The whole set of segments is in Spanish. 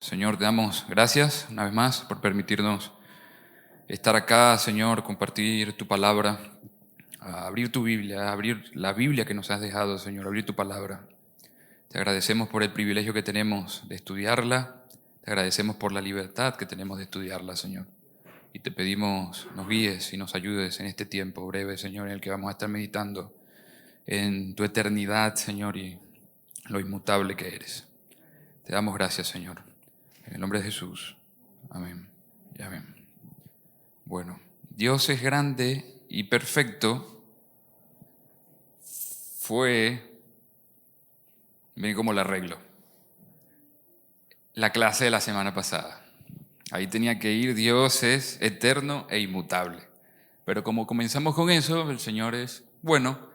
Señor, te damos gracias una vez más por permitirnos estar acá, Señor, compartir tu palabra, abrir tu Biblia, abrir la Biblia que nos has dejado, Señor, abrir tu palabra. Te agradecemos por el privilegio que tenemos de estudiarla, te agradecemos por la libertad que tenemos de estudiarla, Señor. Y te pedimos nos guíes y nos ayudes en este tiempo breve, Señor, en el que vamos a estar meditando en tu eternidad, Señor, y lo inmutable que eres. Te damos gracias, Señor. En el nombre de Jesús. Amén y amén. Bueno, Dios es grande y perfecto. Miren cómo la arreglo. La clase de la semana pasada. Ahí tenía que ir, Dios es eterno e inmutable. Pero como comenzamos con eso, el Señor es bueno.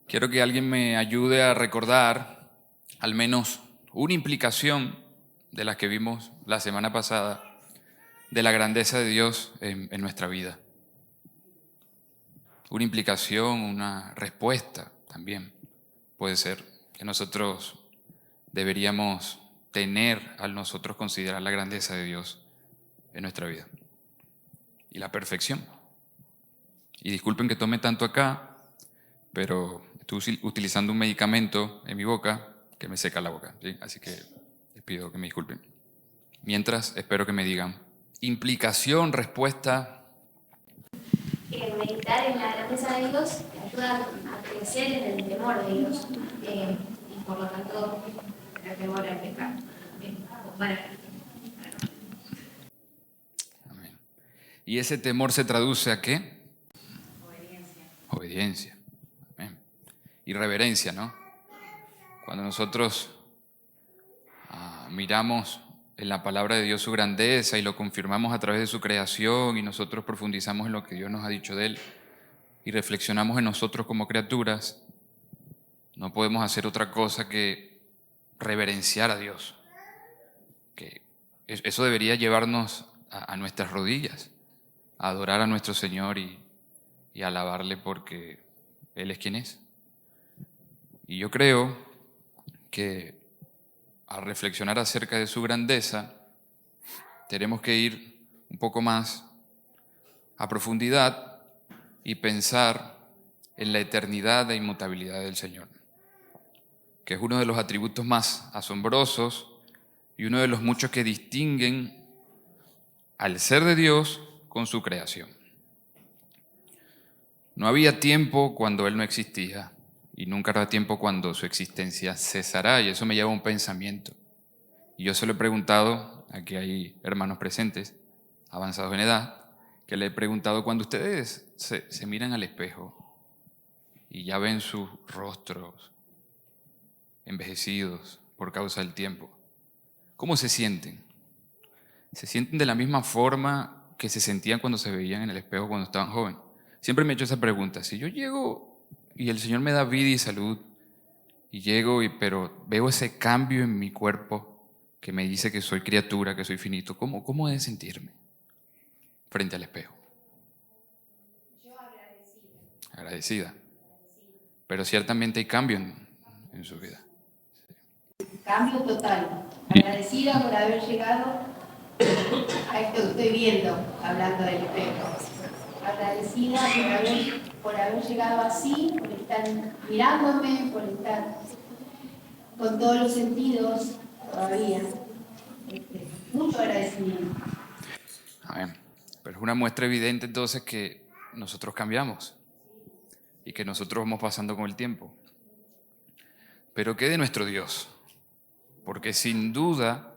Quiero que alguien me ayude a recordar al menos una implicación de las que vimos la semana pasada de la grandeza de Dios en nuestra vida. Una implicación, una respuesta también puede ser que nosotros deberíamos tener al nosotros considerar la grandeza de Dios en nuestra vida y la perfección. Y disculpen que tome tanto acá, pero estoy utilizando un medicamento en mi boca que me seca la boca, ¿sí? Así que les pido que me disculpen. Mientras, espero que me digan implicación, respuesta. Meditar en la grandeza de Dios te ayuda a crecer en el temor de Dios y por lo tanto el temor al pecado. Amén. ¿Y ese temor se traduce a qué? Obediencia. Obediencia. Amén. Y reverencia, ¿no? Cuando nosotros miramos en la palabra de Dios su grandeza y lo confirmamos a través de su creación y nosotros profundizamos en lo que Dios nos ha dicho de Él y reflexionamos en nosotros como criaturas, no podemos hacer otra cosa que reverenciar a Dios. Que eso debería llevarnos a nuestras rodillas, a adorar a nuestro Señor y alabarle porque Él es quien es. Y yo creo que al reflexionar acerca de su grandeza, tenemos que ir un poco más a profundidad y pensar en la eternidad e inmutabilidad del Señor, que es uno de los atributos más asombrosos y uno de los muchos que distinguen al ser de Dios con su creación. No había tiempo cuando Él no existía y nunca habrá tiempo cuando su existencia cesará, y eso me lleva a un pensamiento. Y yo se lo he preguntado, aquí hay hermanos presentes, avanzados en edad, que le he preguntado cuando ustedes se miran al espejo y ya ven sus rostros envejecidos por causa del tiempo, ¿cómo se sienten? ¿Se sienten de la misma forma que se sentían cuando se veían en el espejo cuando estaban jóvenes? Siempre me he hecho esa pregunta. Si yo llego y el Señor me da vida y salud, y pero veo ese cambio en mi cuerpo que me dice que soy criatura, que soy finito, ¿cómo he de sentirme frente al espejo? Yo agradecida. Agradecida. Pero ciertamente hay cambio en su vida. Cambio total. Agradecida por haber llegado a esto que estoy viendo, hablando del espejo. Agradecida por haber llegado así, por estar mirándome, por estar con todos los sentidos todavía. Mucho agradecimiento. Amén. Pero es una muestra evidente entonces que nosotros cambiamos y que nosotros vamos pasando con el tiempo. Pero ¿qué de nuestro Dios? Porque sin duda,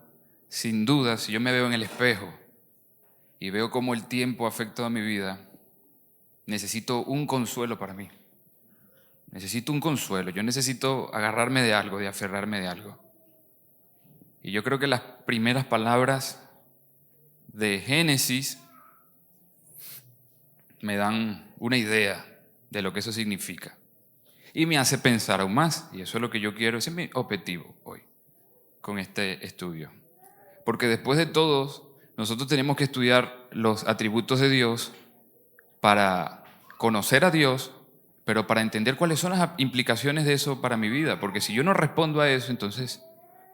si yo me veo en el espejo y veo cómo el tiempo afecta a mi vida, necesito un consuelo para mí. Necesito un consuelo. Yo necesito agarrarme de algo, de aferrarme de algo. Y yo creo que las primeras palabras de Génesis me dan una idea de lo que eso significa. Y me hace pensar aún más. Y eso es lo que yo quiero, ese es mi objetivo hoy con este estudio. Porque después de todo, nosotros tenemos que estudiar los atributos de Dios para conocer a Dios, pero para entender cuáles son las implicaciones de eso para mi vida. Porque si yo no respondo a eso, entonces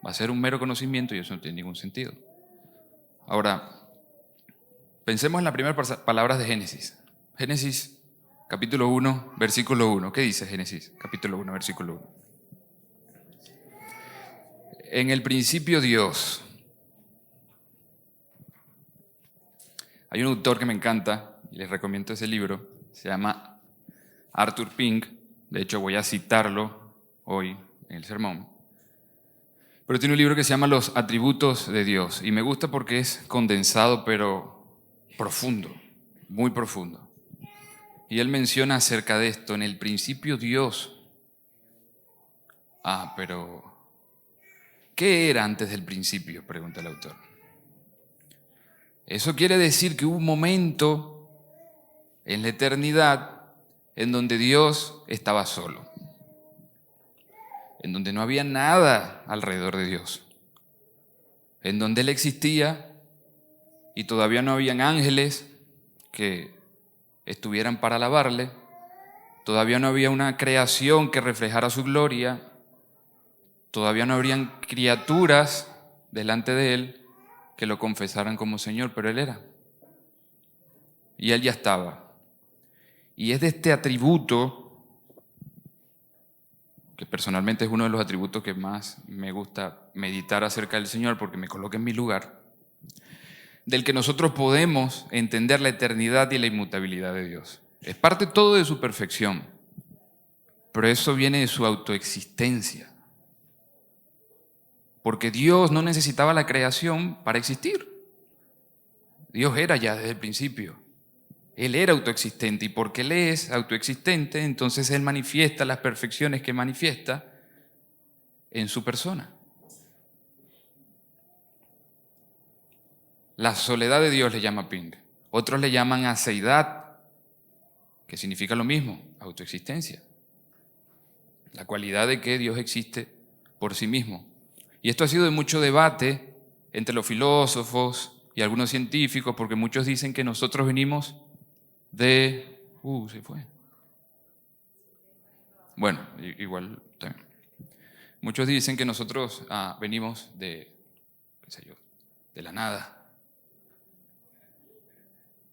Va a ser un mero conocimiento y eso no tiene ningún sentido. Ahora, pensemos en las primeras palabras de Génesis. Génesis, capítulo 1, versículo 1. ¿Qué dice Génesis, capítulo 1, versículo 1? En el principio Dios. Hay un autor que me encanta, y les recomiendo ese libro, se llama Arthur Pink. De hecho voy a citarlo hoy en el sermón. Pero tiene un libro que se llama Los atributos de Dios, y me gusta porque es condensado pero profundo, muy profundo. Y él menciona acerca de esto, en el principio Dios. Pero ¿qué era antes del principio?, pregunta el autor. Eso quiere decir que hubo un momento en la eternidad en donde Dios estaba solo, en donde no había nada alrededor de Dios, en donde Él existía y todavía no habían ángeles que estuvieran para alabarle, todavía no había una creación que reflejara su gloria, todavía no habrían criaturas delante de Él que lo confesaran como Señor, pero Él era. Y Él ya estaba. Y es de este atributo, que personalmente es uno de los atributos que más me gusta meditar acerca del Señor porque me coloca en mi lugar, del que nosotros podemos entender la eternidad y la inmutabilidad de Dios. Es parte todo de su perfección, pero eso viene de su autoexistencia. Porque Dios no necesitaba la creación para existir. Dios era ya desde el principio. Él era autoexistente, y porque Él es autoexistente, entonces Él manifiesta las perfecciones que manifiesta en su persona. La soledad de Dios le llama Pink. Otros le llaman aceidad, que significa lo mismo, autoexistencia. La cualidad de que Dios existe por sí mismo. Y esto ha sido de mucho debate entre los filósofos y algunos científicos, porque muchos dicen que nosotros venimos de... se fue. Bueno, igual también. Muchos dicen que nosotros venimos de, qué sé yo, de la nada.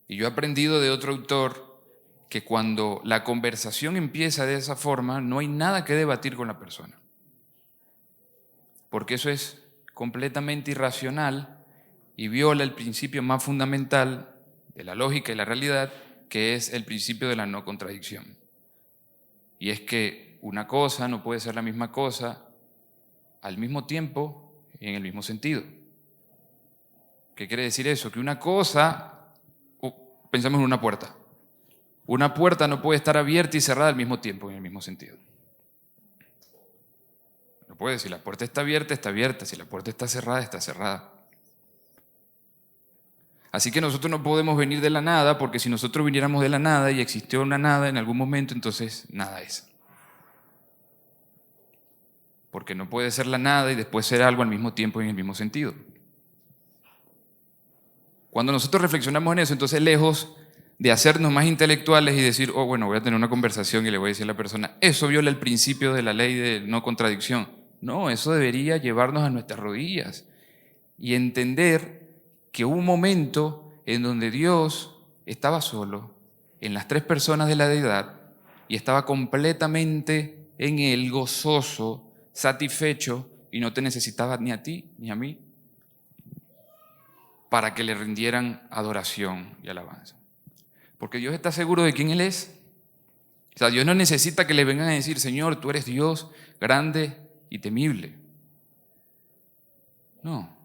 Y yo he aprendido de otro autor que cuando la conversación empieza de esa forma, no hay nada que debatir con la persona. Porque eso es completamente irracional y viola el principio más fundamental de la lógica y la realidad, que es el principio de la no contradicción. Y es que una cosa no puede ser la misma cosa al mismo tiempo y en el mismo sentido. ¿Qué quiere decir eso? Que una cosa, pensamos en una puerta. Una puerta no puede estar abierta y cerrada al mismo tiempo y en el mismo sentido. No puede, si la puerta está abierta, si la puerta está cerrada. Así que nosotros no podemos venir de la nada, porque si nosotros viniéramos de la nada y existió una nada en algún momento, entonces nada es. Porque no puede ser la nada y después ser algo al mismo tiempo y en el mismo sentido. Cuando nosotros reflexionamos en eso, entonces lejos de hacernos más intelectuales y decir, bueno, voy a tener una conversación y le voy a decir a la persona, eso viola el principio de la ley de no contradicción. No, eso debería llevarnos a nuestras rodillas y entender que hubo un momento en donde Dios estaba solo, en las tres personas de la deidad, y estaba completamente en Él, gozoso, satisfecho, y no te necesitaba ni a ti ni a mí para que le rindieran adoración y alabanza. Porque Dios está seguro de quién Él es. O sea, Dios no necesita que le vengan a decir, Señor, tú eres Dios grande y temible. No,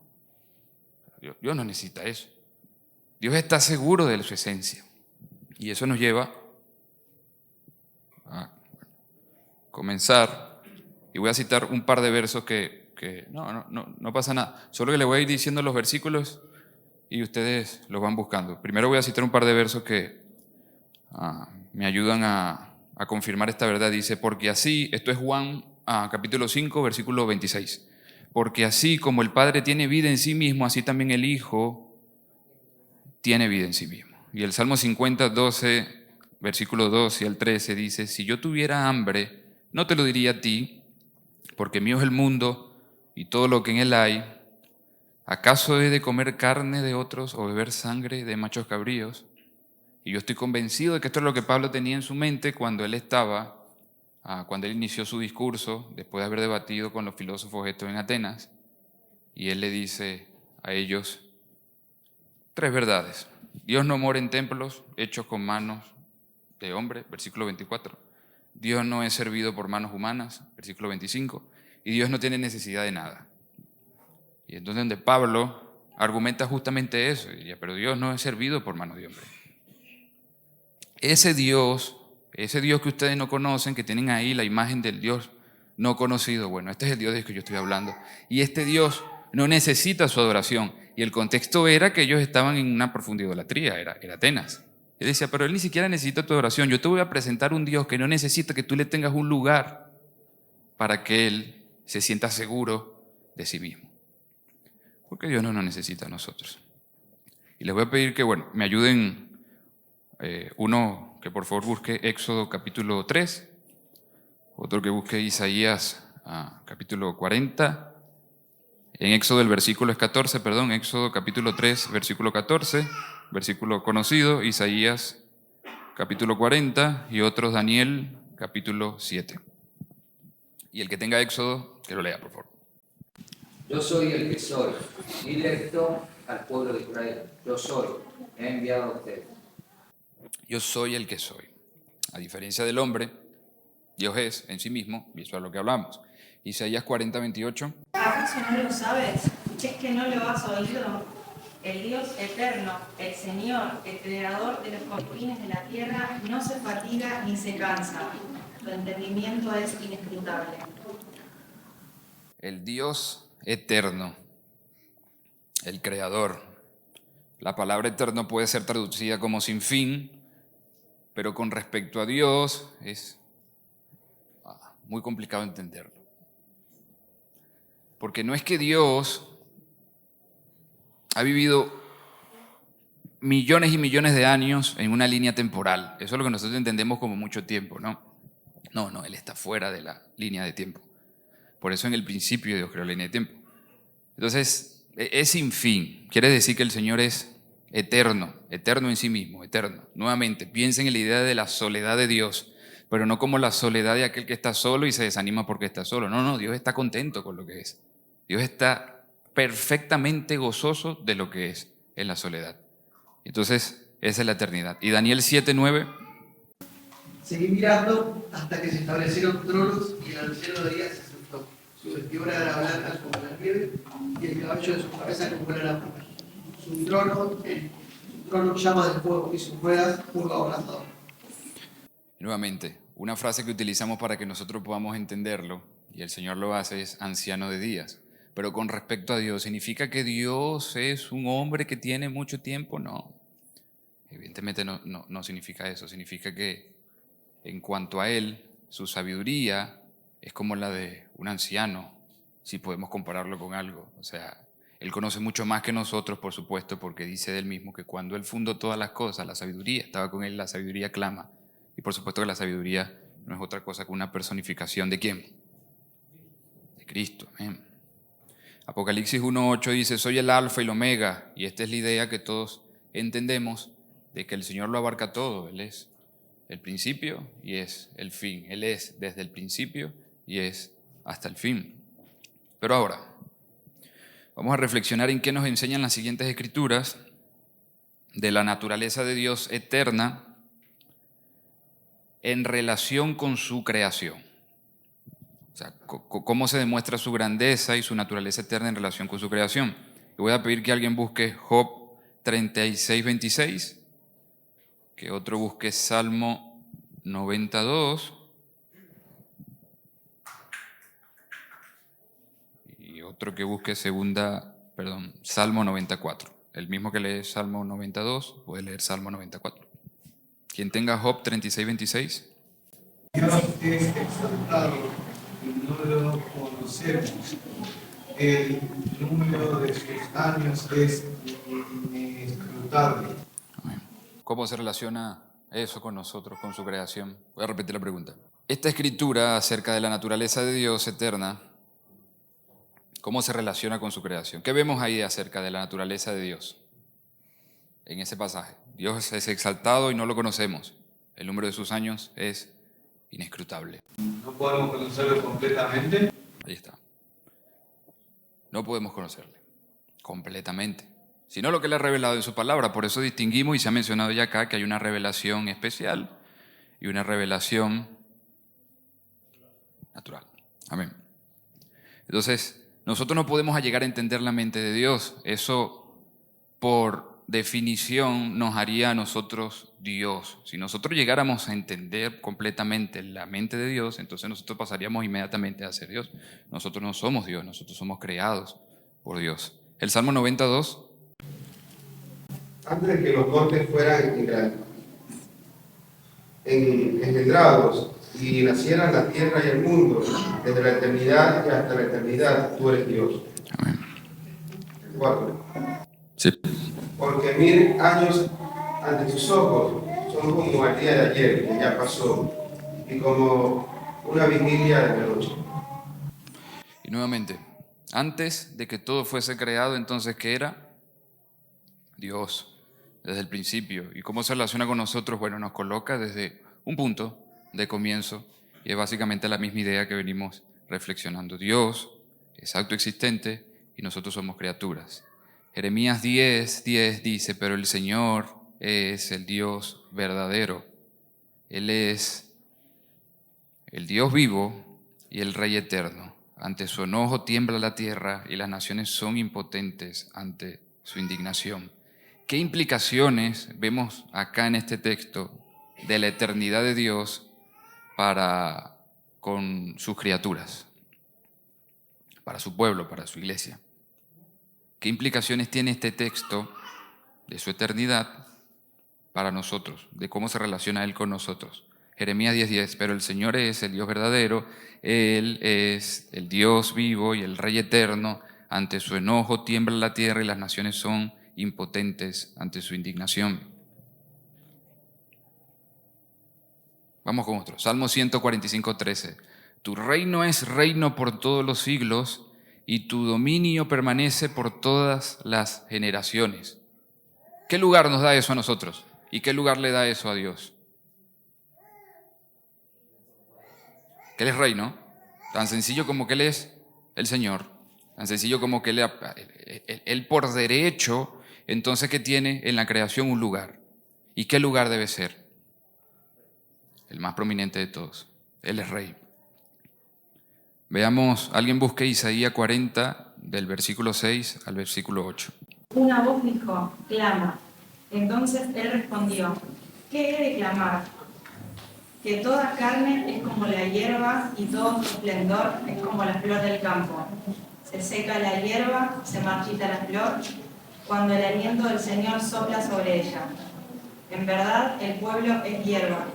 Dios no necesita eso. Dios está seguro de su esencia. Y eso nos lleva a comenzar. Y voy a citar un par de versos que no pasa nada. Solo que le voy a ir diciendo los versículos y ustedes los van buscando. Primero voy a citar un par de versos que me ayudan a confirmar esta verdad. Dice, porque así, esto es Juan capítulo 5, versículo 26. Porque así como el Padre tiene vida en sí mismo, así también el Hijo tiene vida en sí mismo. Y el Salmo 50, 12, versículo 2 y el 13 dice, si yo tuviera hambre, no te lo diría a ti, porque mío es el mundo y todo lo que en él hay, ¿acaso he de comer carne de otros o beber sangre de machos cabríos? Y yo estoy convencido de que esto es lo que Pablo tenía en su mente cuando él cuando él inició su discurso, después de haber debatido con los filósofos estos en Atenas, y él le dice a ellos 3 verdades. Dios no mora en templos hechos con manos de hombre, versículo 24. Dios no es servido por manos humanas, versículo 25. Y Dios no tiene necesidad de nada. Y entonces donde Pablo argumenta justamente eso, y diría, pero Dios no es servido por manos de hombre. Ese Dios que ustedes no conocen, que tienen ahí la imagen del Dios no conocido, bueno, este es el Dios del que yo estoy hablando. Y este Dios no necesita su adoración. Y el contexto era que ellos estaban en una profunda idolatría, era Atenas. Él decía, pero él ni siquiera necesita tu adoración. Yo te voy a presentar un Dios que no necesita que tú le tengas un lugar para que él se sienta seguro de sí mismo. Porque Dios no nos necesita a nosotros. Y les voy a pedir que, me ayuden, uno que por favor busque Éxodo capítulo 3, otro que busque Isaías capítulo 40. En Éxodo el versículo es 14, Éxodo capítulo 3, versículo 14, versículo conocido, Isaías capítulo 40 y otros Daniel capítulo 7. Y el que tenga Éxodo, que lo lea, por favor. Yo soy el que soy, directo al pueblo de Israel. Yo soy, he enviado a ustedes. Yo soy el que soy. A diferencia del hombre, Dios es en sí mismo, y eso es lo que hablamos. Isaías 40, 28. ¿Acaso no lo sabes? ¿Es que no lo has oído? El Dios eterno, el Señor, el creador de los confines de la tierra, no se fatiga ni se cansa. Su entendimiento es inescrutable. El Dios eterno, el creador. La palabra eterno puede ser traducida como sin fin, pero con respecto a Dios es muy complicado entenderlo. Porque no es que Dios ha vivido millones y millones de años en una línea temporal. Eso es lo que nosotros entendemos como mucho tiempo, ¿no? No, Él está fuera de la línea de tiempo. Por eso en el principio Dios creó la línea de tiempo. Entonces, es sin fin. Quiere decir que el Señor es eterno, eterno en sí mismo, eterno. Nuevamente, piensen en la idea de la soledad de Dios, pero no como la soledad de aquel que está solo y se desanima porque está solo. No, Dios está contento con lo que es. Dios está perfectamente gozoso de lo que es en la soledad. Entonces, esa es la eternidad. Y Daniel 7:9. Seguí mirando hasta que se establecieron tronos y el anciano de días se sentó. Su vestidura era blanca como la nieve y el caballo de su cabeza como una lámpara. Su trono llama de fuego y sus ruedas fuego abrasador. Nuevamente, una frase que utilizamos para que nosotros podamos entenderlo, y el Señor lo hace, es anciano de días. Pero con respecto a Dios, ¿significa que Dios es un hombre que tiene mucho tiempo? No. Evidentemente no significa eso. Significa que en cuanto a Él, su sabiduría es como la de un anciano, si podemos compararlo con algo. O sea, Él conoce mucho más que nosotros, por supuesto, porque dice de Él mismo que cuando Él fundó todas las cosas, la sabiduría estaba con Él, la sabiduría clama. Y por supuesto que la sabiduría no es otra cosa que una personificación ¿de quién? De Cristo. Amén. Apocalipsis 1:8 dice, soy el alfa y el omega, y esta es la idea que todos entendemos, de que el Señor lo abarca todo. Él es el principio y es el fin. Él es desde el principio y es hasta el fin. Pero ahora, vamos a reflexionar en qué nos enseñan las siguientes escrituras de la naturaleza de Dios eterna en relación con su creación. O sea, cómo se demuestra su grandeza y su naturaleza eterna en relación con su creación. Y voy a pedir que alguien busque Job 36:26, que otro busque Salmo 92 y otro que busque Salmo 94. El mismo que lee Salmo 92 puede leer Salmo 94. Quien tenga Job 36:26. Dios es exaltado y no lo conocemos. El número de sus años es inescrutable. ¿Cómo se relaciona eso con nosotros, con su creación? Voy a repetir la pregunta. Esta escritura acerca de la naturaleza de Dios eterna, ¿Cómo se relaciona con su creación? ¿Qué vemos ahí acerca de la naturaleza de Dios? En ese pasaje. Dios es exaltado y no lo conocemos. El número de sus años es inescrutable. No podemos conocerlo completamente. Ahí está. No podemos conocerle completamente, sino lo que Él ha revelado en su palabra. Por eso distinguimos, y se ha mencionado ya acá, que hay una revelación especial y una revelación natural. Amén. Entonces, nosotros no podemos llegar a entender la mente de Dios. Eso, por definición, nos haría a nosotros Dios. Si nosotros llegáramos a entender completamente la mente de Dios, entonces nosotros pasaríamos inmediatamente a ser Dios. Nosotros no somos Dios, nosotros somos creados por Dios. El Salmo 92. Antes de que los montes fueran engendrados y nacieran la tierra y el mundo, desde la eternidad y hasta la eternidad, tú eres Dios. Amén. 4. Sí. Porque 1000 años ante tus ojos son como el día de ayer, que ya pasó, y como una vigilia de la noche. Y nuevamente, antes de que todo fuese creado, entonces, ¿qué era? Dios, desde el principio. ¿Y cómo se relaciona con nosotros? Bueno, nos coloca desde un punto de comienzo, y es básicamente la misma idea que venimos reflexionando. Dios es autoexistente y nosotros somos criaturas. Jeremías 10:10 dice, pero el Señor es el Dios verdadero. Él es el Dios vivo y el Rey eterno. Ante su enojo tiembla la tierra y las naciones son impotentes ante su indignación. ¿Qué implicaciones vemos acá en este texto de la eternidad de Dios para con sus criaturas, para su pueblo, para su iglesia? ¿Qué implicaciones tiene este texto de su eternidad para nosotros, de cómo se relaciona Él con nosotros? Jeremías 10:10, pero el Señor es el Dios verdadero, Él es el Dios vivo y el Rey eterno. Ante su enojo tiembla la tierra y las naciones son impotentes ante su indignación. Vamos con otro. Salmo 145:13. Tu reino es reino por todos los siglos y tu dominio permanece por todas las generaciones. ¿Qué lugar nos da eso a nosotros? ¿Y qué lugar le da eso a Dios? Que Él es rey, ¿no? Tan sencillo como que Él es el Señor. Tan sencillo como que Él por derecho, entonces, ¿qué tiene en la creación? Un lugar. ¿Y qué lugar debe ser? El más prominente de todos. Él es rey. Veamos, alguien busque Isaías 40, del versículo 6 al versículo 8. Una voz dijo, clama. Entonces él respondió, ¿qué he de clamar? Que toda carne es como la hierba y todo su esplendor es como la flor del campo. Se seca la hierba, se marchita la flor, cuando el aliento del Señor sopla sobre ella. En verdad, el pueblo es hierba.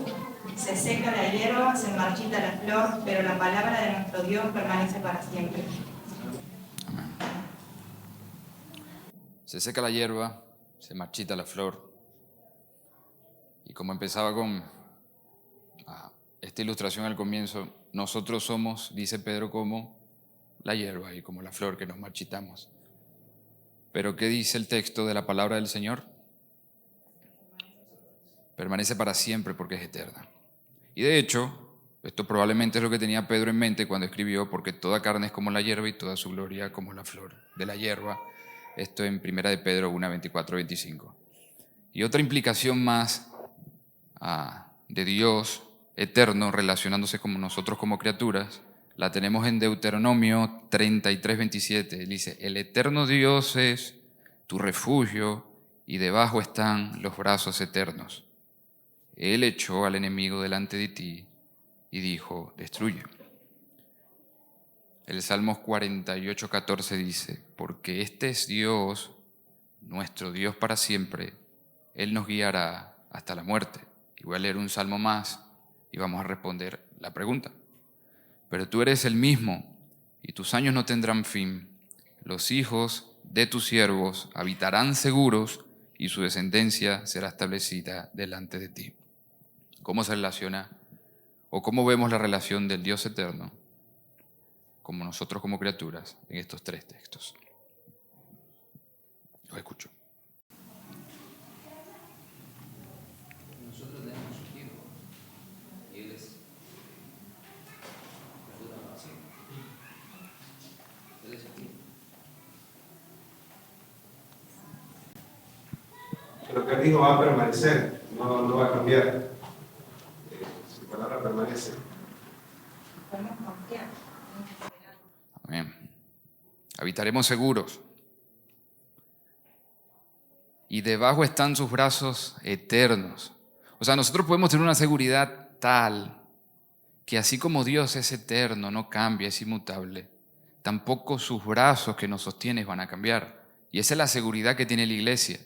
Se seca la hierba, se marchita la flor, pero la palabra de nuestro Dios permanece para siempre. Amén. Se seca la hierba, se marchita la flor. Y como empezaba con esta ilustración al comienzo, nosotros somos, dice Pedro, como la hierba y como la flor que nos marchitamos. Pero ¿qué dice el texto de la palabra del Señor? Permanece para siempre porque es eterna. Y de hecho, esto probablemente es lo que tenía Pedro en mente cuando escribió, porque toda carne es como la hierba y toda su gloria como la flor de la hierba. Esto en 1 de Pedro 1, 24, 25. Y otra implicación más de Dios eterno relacionándose con nosotros como criaturas, la tenemos en Deuteronomio 33, 27. Él dice, el eterno Dios es tu refugio y debajo están los brazos eternos. Él echó al enemigo delante de ti y dijo, destruye. El Salmos 48, 14 dice, porque este es Dios, nuestro Dios para siempre, Él nos guiará hasta la muerte. Y voy a leer un salmo más y vamos a responder la pregunta. Pero tú eres el mismo y tus años no tendrán fin. Los hijos de tus siervos habitarán seguros y su descendencia será establecida delante de ti. ¿Cómo se relaciona o cómo vemos la relación del Dios eterno como nosotros como criaturas en estos 3 textos. Los escucho. Nosotros tenemos un tiempo y Él es Él es el tiempo. Pero que dijo va a permanecer, no va a cambiar. Su palabra permanece. Podemos confiar. Amén. Habitaremos seguros. Y debajo están sus brazos eternos. O sea, nosotros podemos tener una seguridad tal que así como Dios es eterno, no cambia, es inmutable, tampoco sus brazos que nos sostienen van a cambiar. Y esa es la seguridad que tiene la iglesia.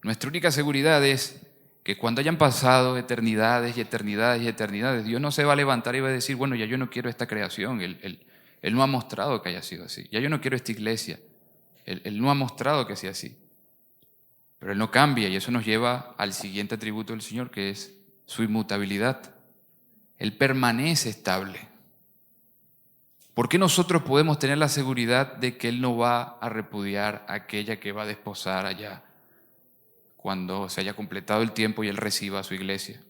Nuestra única seguridad es que cuando hayan pasado eternidades y eternidades y eternidades, Dios no se va a levantar y va a decir, bueno, ya yo no quiero esta creación. Él no ha mostrado que haya sido así. Ya yo no quiero esta iglesia. Él no ha mostrado que sea así. Pero Él no cambia y eso nos lleva al siguiente atributo del Señor, que es su inmutabilidad. Él permanece estable. ¿Por qué nosotros podemos tener la seguridad de que Él no va a repudiar a aquella que va a desposar allá cuando se haya completado el tiempo y Él reciba a su iglesia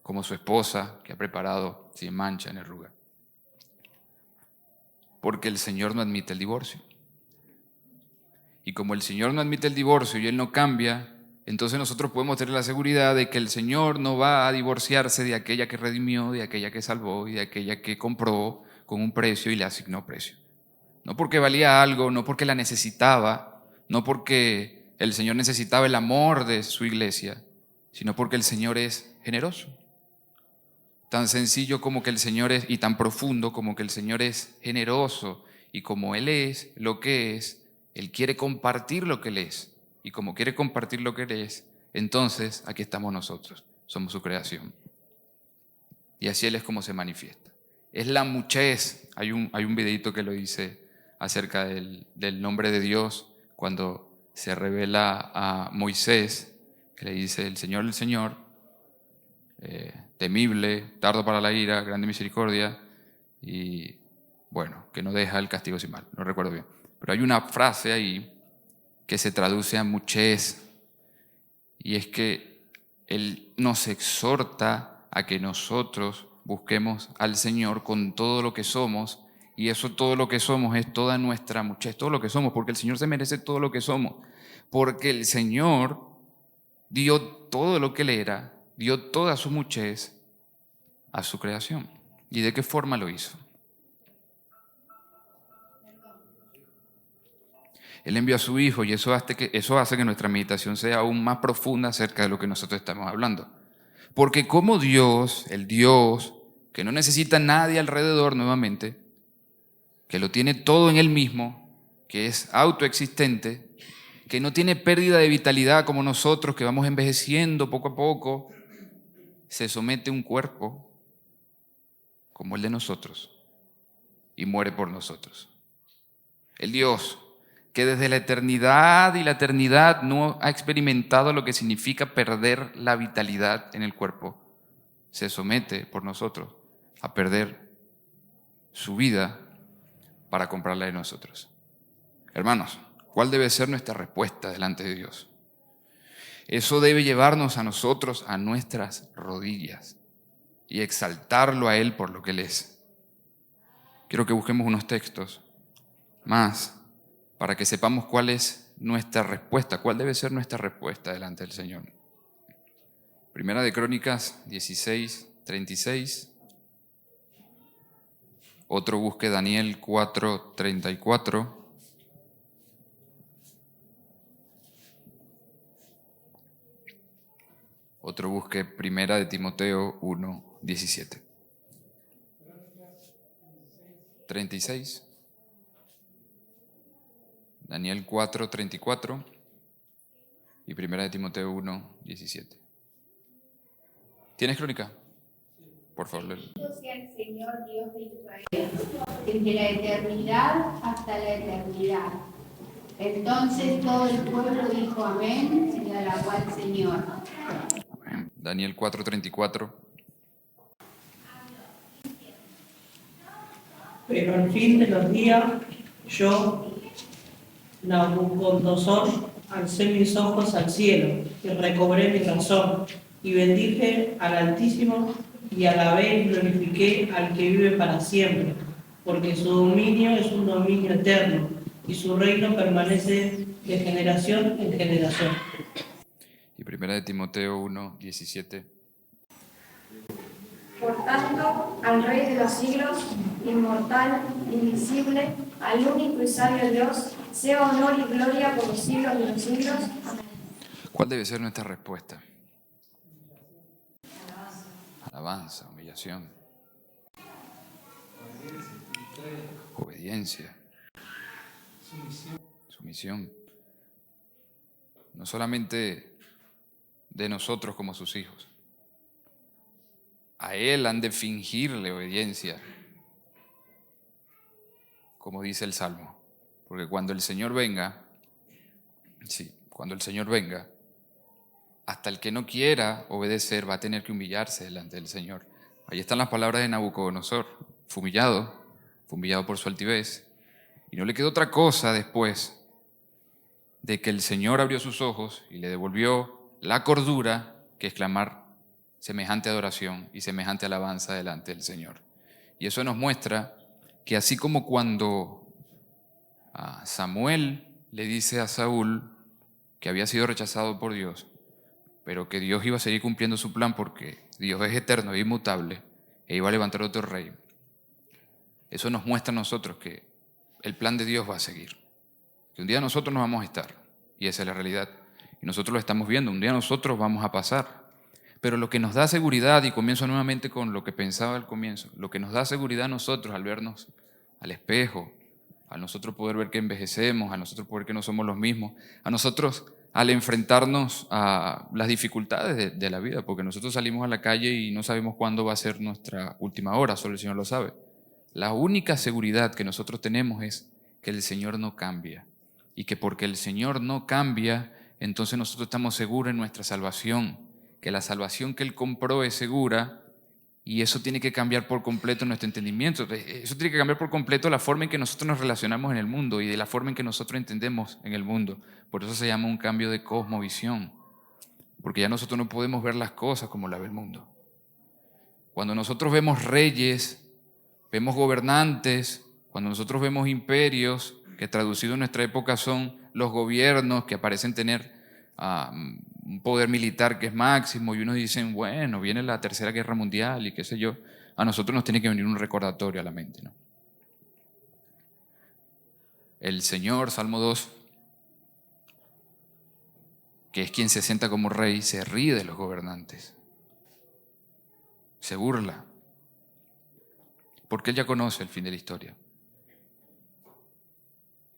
como su esposa que ha preparado sin mancha ni arruga? Porque el Señor no admite el divorcio. Y como el Señor no admite el divorcio y Él no cambia, entonces nosotros podemos tener la seguridad de que el Señor no va a divorciarse de aquella que redimió, de aquella que salvó y de aquella que compró con un precio y le asignó precio. No porque valía algo, no porque la necesitaba, no porque el Señor necesitaba el amor de su iglesia, sino porque el Señor es generoso. Tan sencillo como que el Señor es, y tan profundo como que el Señor es generoso, y como Él es lo que es, Él quiere compartir lo que Él es. Y como quiere compartir lo que Él es, entonces aquí estamos nosotros, somos su creación. Y así Él es como se manifiesta. Es la muchez. Hay un videito que lo dice acerca del nombre de Dios cuando se revela a Moisés, que le dice el Señor, temible, tardo para la ira, grande misericordia y bueno, que no deja el castigo sin mal, no recuerdo bien. Pero hay una frase ahí que se traduce a muchez y es que Él nos exhorta a que nosotros busquemos al Señor con todo lo que somos, y eso todo lo que somos es toda nuestra muchez, todo lo que somos, porque el Señor se merece todo lo que somos, porque el Señor dio todo lo que Él era, dio toda su muchez a su creación. ¿Y de qué forma lo hizo? Él envió a su Hijo y eso hace que nuestra meditación sea aún más profunda acerca de lo que nosotros estamos hablando. Porque como Dios, el Dios que no necesita a nadie alrededor nuevamente, que lo tiene todo en Él mismo, que es autoexistente, que no tiene pérdida de vitalidad como nosotros, que vamos envejeciendo poco a poco, se somete a un cuerpo como el de nosotros y muere por nosotros. El Dios que desde la eternidad y la eternidad no ha experimentado lo que significa perder la vitalidad en el cuerpo, se somete por nosotros a perder su vida para comprarla de nosotros. Hermanos, ¿cuál debe ser nuestra respuesta delante de Dios? Eso debe llevarnos a nosotros a nuestras rodillas y exaltarlo a Él por lo que Él es. Quiero que busquemos unos textos más para que sepamos cuál es nuestra respuesta, cuál debe ser nuestra respuesta delante del Señor. Primera de Crónicas 16:36. Otro busque Daniel 4:34. Otro busque Primera de Timoteo 1:17. 36. Daniel 4:34 y Primera de Timoteo 1:17. ¿Tienes crónica? Por favor, léelo. Bendito sea el Señor Dios de Israel, desde la eternidad hasta la eternidad. Entonces todo el pueblo dijo amén y alabó al Señor. Amén. Daniel 4:34. Pero al fin de los días, yo, Nabucodonosor, alcé mis ojos al cielo y recobré mi razón, y bendije al Altísimo, y alabé y glorifiqué al que vive para siempre, porque su dominio es un dominio eterno, y su reino permanece de generación en generación. Y 1 Timoteo 1, 17. Por tanto, al Rey de los siglos, inmortal, invisible, al único y sabio Dios, sea honor y gloria por los siglos de los siglos. Amén. ¿Cuál debe ser nuestra respuesta? Alabanza, humillación, obediencia, sumisión. No solamente de nosotros como sus hijos. A Él han de fingirle obediencia, como dice el Salmo. Porque cuando el Señor venga, hasta el que no quiera obedecer va a tener que humillarse delante del Señor. Ahí están las palabras de Nabucodonosor. Fue humillado por su altivez. Y no le quedó otra cosa después de que el Señor abrió sus ojos y le devolvió la cordura que exclamar semejante adoración y semejante alabanza delante del Señor. Y eso nos muestra que así como cuando Samuel le dice a Saúl que había sido rechazado por Dios, pero que Dios iba a seguir cumpliendo su plan porque Dios es eterno e inmutable e iba a levantar otro rey, eso nos muestra a nosotros que el plan de Dios va a seguir. Que un día nosotros no vamos a estar, y esa es la realidad. Y nosotros lo estamos viendo, un día nosotros vamos a pasar. Pero lo que nos da seguridad, y comienzo nuevamente con lo que pensaba al comienzo, lo que nos da seguridad a nosotros al vernos al espejo, a nosotros poder ver que envejecemos, a nosotros poder que no somos los mismos, a nosotros al enfrentarnos a las dificultades de la vida, porque nosotros salimos a la calle y no sabemos cuándo va a ser nuestra última hora, solo el Señor lo sabe. La única seguridad que nosotros tenemos es que el Señor no cambia, y que porque el Señor no cambia, entonces nosotros estamos seguros en nuestra salvación, que la salvación que Él compró es segura, y eso tiene que cambiar por completo nuestro entendimiento. Eso tiene que cambiar por completo la forma en que nosotros nos relacionamos en el mundo y de la forma en que nosotros entendemos en el mundo. Por eso se llama un cambio de cosmovisión, porque ya nosotros no podemos ver las cosas como las ve el mundo. Cuando nosotros vemos reyes, vemos gobernantes, cuando nosotros vemos imperios, que traducido en nuestra época son los gobiernos que parecen tener un poder militar que es máximo, y unos dicen, bueno, viene la Tercera Guerra Mundial y qué sé yo, a nosotros nos tiene que venir un recordatorio a la mente, ¿no? El Señor, Salmo 2, que es quien se sienta como rey, se ríe de los gobernantes, se burla, porque Él ya conoce el fin de la historia.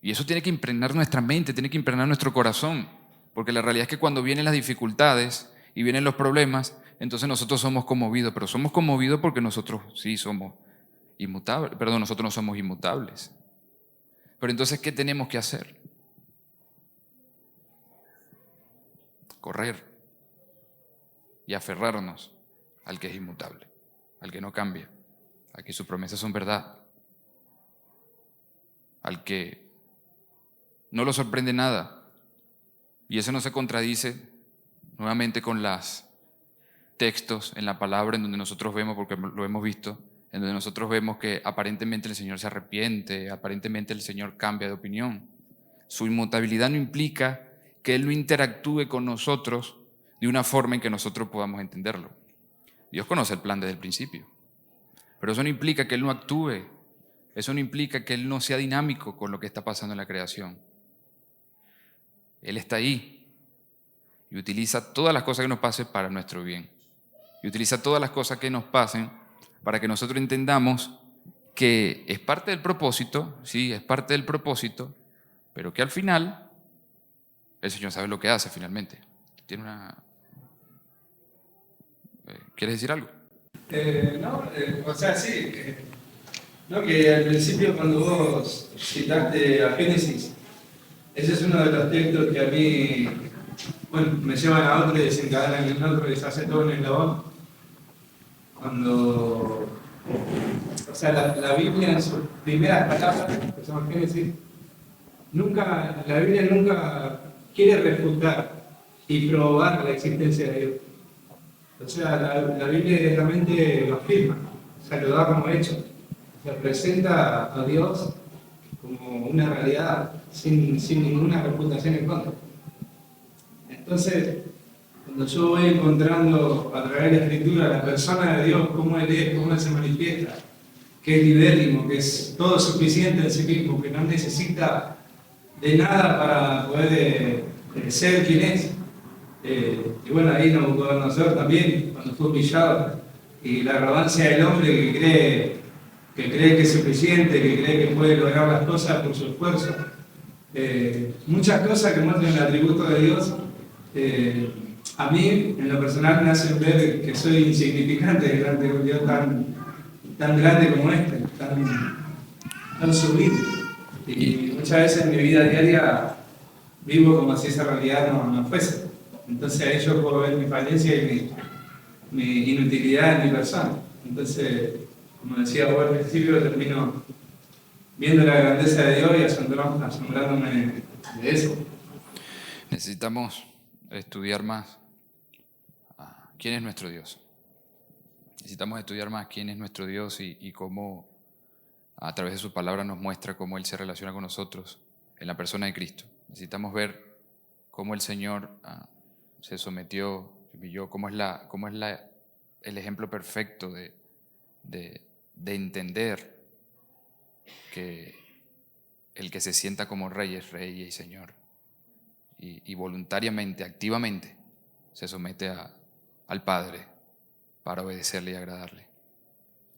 Y eso tiene que impregnar nuestra mente, tiene que impregnar nuestro corazón, porque la realidad es que cuando vienen las dificultades y vienen los problemas, entonces nosotros somos conmovidos, pero somos conmovidos porque nosotros sí somos inmutables, nosotros no somos inmutables. Pero entonces, ¿qué tenemos que hacer? Correr y aferrarnos al que es inmutable, al que no cambia, al que sus promesas son verdad, al que no lo sorprende nada. Y eso no se contradice nuevamente con los textos en la palabra en donde nosotros vemos, porque lo hemos visto, en donde nosotros vemos que aparentemente el Señor se arrepiente, aparentemente el Señor cambia de opinión. Su inmutabilidad no implica que Él no interactúe con nosotros de una forma en que nosotros podamos entenderlo. Dios conoce el plan desde el principio, pero eso no implica que Él no actúe, eso no implica que Él no sea dinámico con lo que está pasando en la creación. Él está ahí y utiliza todas las cosas que nos pasen para nuestro bien. Y utiliza todas las cosas que nos pasen para que nosotros entendamos que es parte del propósito, sí, es parte del propósito, pero que al final el Señor sabe lo que hace finalmente. ¿Quieres decir algo? No, que al principio cuando vos citaste a Génesis, ese es uno de los textos que a mí, me llevan a otro y desencadenan en otro y se hace todo un eslabón. Cuando O sea, la Biblia en sus primeras palabras, que son Génesis, la Biblia nunca quiere refutar y probar la existencia de Dios. O sea, la Biblia directamente lo afirma, o sea, lo da como hecho. O sea, presenta a Dios como una realidad sin ninguna refutación en contra. Entonces, cuando yo voy encontrando a través de la Escritura la persona de Dios, cómo Él es, cómo Él se manifiesta, que es libérrimo, que es todo suficiente en sí mismo, que no necesita de nada para poder ser quien es. Y bueno, ahí Nabucodonosor también, cuando fue humillado, y la arrogancia del hombre que cree que es suficiente, que cree que puede lograr las cosas por su esfuerzo. Muchas cosas que muestran el atributo de Dios, a mí, en lo personal, me hacen ver que soy insignificante delante de un Dios tan grande como este, tan sublime. Y muchas veces en mi vida diaria vivo como si esa realidad no fuese. Entonces ahí yo puedo ver mi falencia y mi inutilidad en mi persona. Entonces, como decía vos al principio, termino viendo la grandeza de Dios y asombrándome de eso. Necesitamos estudiar más quién es nuestro Dios. Necesitamos estudiar más quién es nuestro Dios y cómo a través de su palabra nos muestra cómo Él se relaciona con nosotros en la persona de Cristo. Necesitamos ver cómo el Señor se sometió, cómo es el ejemplo perfecto de entender que el que se sienta como rey es rey y Señor. Y voluntariamente, activamente, se somete al Padre para obedecerle y agradarle.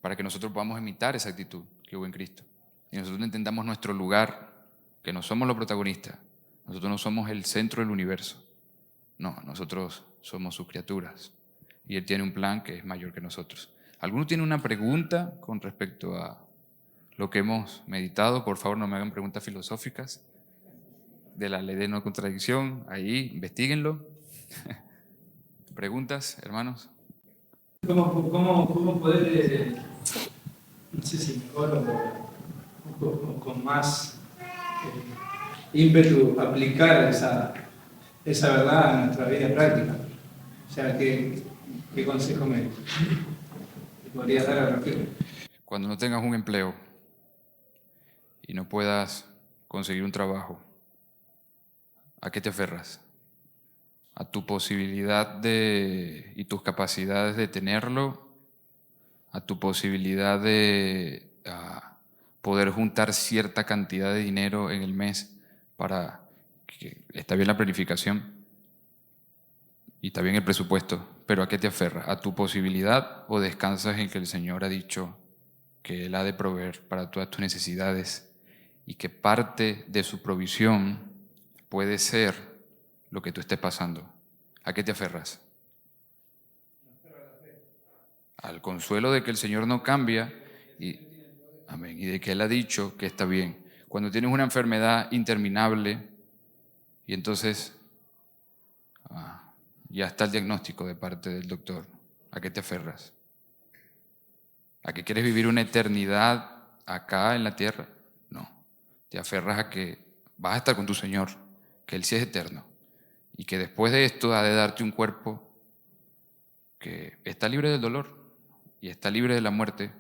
Para que nosotros podamos imitar esa actitud que hubo en Cristo. Y nosotros entendamos nuestro lugar, que no somos los protagonistas. Nosotros no somos el centro del universo. No, nosotros somos sus criaturas. Y Él tiene un plan que es mayor que nosotros. ¿Alguno tiene una pregunta con respecto a lo que hemos meditado? Por favor, no me hagan preguntas filosóficas de la ley de no contradicción. Ahí, investíguenlo. ¿Preguntas, hermanos? ¿Cómo poder, no sé si mejor o con más ímpetu aplicar esa verdad a nuestra vida práctica? O sea, ¿qué consejo me podría dar al respecto? Cuando no tengas un empleo y no puedas conseguir un trabajo, ¿a qué te aferras? ¿A tu posibilidad y tus capacidades de tenerlo? ¿A tu posibilidad de poder juntar cierta cantidad de dinero en el mes para que está bien la planificación y está bien el presupuesto, pero ¿a qué te aferras? ¿A tu posibilidad o descansas en que el Señor ha dicho que Él ha de proveer para todas tus necesidades y que parte de su provisión puede ser lo que tú estés pasando? ¿A qué te aferras? Al consuelo de que el Señor no cambia amén, y de que Él ha dicho que está bien. Cuando tienes una enfermedad interminable y entonces ya está el diagnóstico de parte del doctor, ¿a qué te aferras? ¿A que quieres vivir una eternidad acá en la tierra? No, te aferras a que vas a estar con tu Señor, que Él sí es eterno y que después de esto ha de darte un cuerpo que está libre del dolor y está libre de la muerte,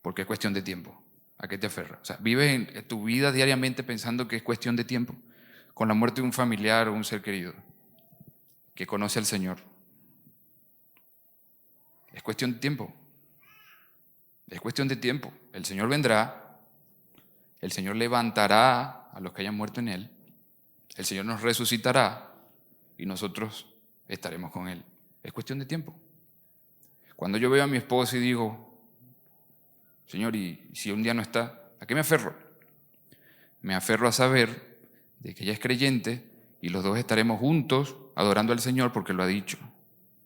porque es cuestión de tiempo. ¿A qué te aferras? O sea, vives en tu vida diariamente pensando que es cuestión de tiempo, con la muerte de un familiar o un ser querido que conoce al Señor. Es cuestión de tiempo. Es cuestión de tiempo. El Señor vendrá, el Señor levantará a los que hayan muerto en Él, el Señor nos resucitará y nosotros estaremos con Él. Es cuestión de tiempo. Cuando yo veo a mi esposa y digo, Señor, y si un día no está, ¿a qué me aferro? Me aferro a saber de que ella es creyente y los dos estaremos juntos adorando al Señor porque Él lo ha dicho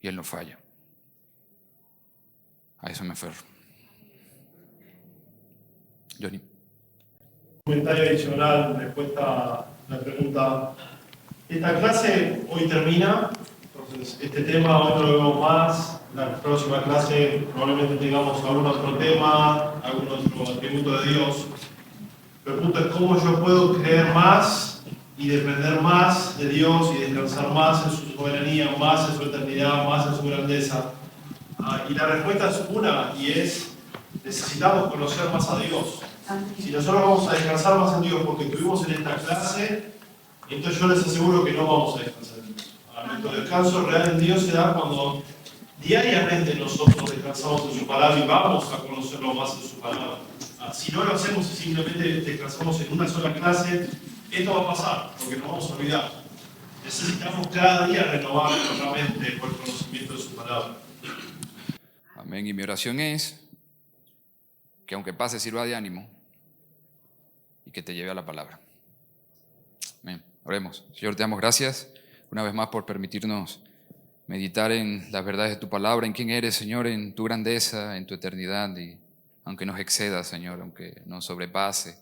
y Él no falla. A eso me aferro. Johnny. Comentario adicional en respuesta a la pregunta. Esta clase hoy termina, Entonces, este tema hoy no lo vemos más. La próxima clase probablemente tengamos algún otro tema, algún otro atributo de Dios. Pero el punto es cómo yo puedo creer más y depender más de Dios y descansar más en su soberanía, más en su eternidad, más en su grandeza. Y la respuesta es una, y es: necesitamos conocer más a Dios. Si nosotros vamos a descansar más en Dios porque estuvimos en esta clase, entonces yo les aseguro que no vamos a descansar en Dios. Nuestro descanso real en Dios se da cuando diariamente nosotros descansamos en su palabra y vamos a conocerlo más en su palabra. Si no lo hacemos y simplemente descansamos en una sola clase, esto va a pasar, porque nos vamos a olvidar. Necesitamos cada día renovar nuestra mente por el conocimiento de su palabra. Amén. Y mi oración es que aunque pase, sirva de ánimo y que te lleve a la palabra. Amén. Oremos. Señor, te damos gracias una vez más por permitirnos meditar en las verdades de tu palabra, en quién eres, Señor, en tu grandeza, en tu eternidad, y aunque nos exceda, Señor, aunque nos sobrepase.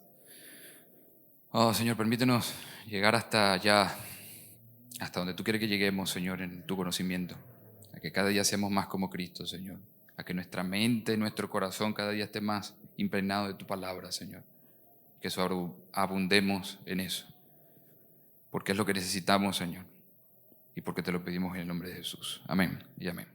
Oh, Señor, permítenos llegar hasta allá, hasta donde tú quieres que lleguemos, Señor, en tu conocimiento, a que cada día seamos más como Cristo, Señor, a que nuestra mente, nuestro corazón cada día esté más impregnado de tu palabra, Señor, que abundemos en eso, porque es lo que necesitamos, Señor, y porque te lo pedimos en el nombre de Jesús. Amén y amén.